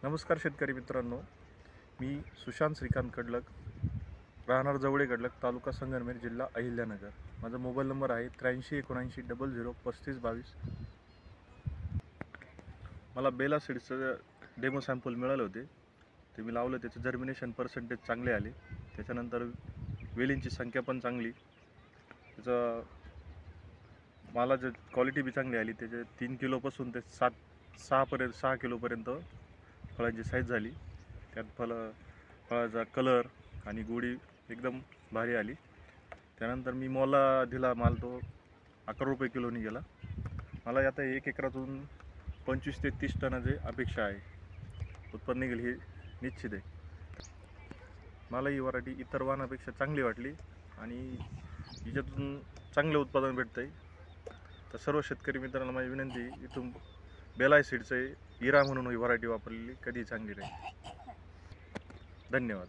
नमस्कार शेतकरी मित्रांनो, मी सुशांत श्रीकांत कडलक, राहणार जवळे कडलक, तालुका संगमनेर, जिल्हा अहिल्यानगर। माझा मोबाईल नंबर आहे 8379003522। मला बेला सीड्सचं डेमो सॅम्पल मिळाले होते, ते मी लावलं। त्याचं जर्मिनेशन पर्सेंटेज चांगले आले, त्याच्यानंतर वेलींची संख्या पण चांगली, त्याचं मला जे क्वालिटी बी चांगली आली। त्याचे 3 किलोपासून ते 6 किलोपर्यंत फळांची साईज झाली। त्यात फळाचा कलर आणि गोडी एकदम भारी आली। त्यानंतर मी मॉलला दिला माल, तो 11 रुपये किलोनी गेला। मला आता 1 एकरातून 25 ते 30 टनाची अपेक्षा आहे, उत्पन्न निघेल हे निश्चित आहे। मला ही व्हरायटी इतर वाहनापेक्षा चांगली वाटली आणि हिच्यातून चांगले उत्पादन भेटतं आहे। तर सर्व शेतकरी मित्रांना माझी विनंती, इथून बेला सीड्सचे इरा म्हणून ही व्हरायटी वापरलेली कधी चांगली राहील। धन्यवाद।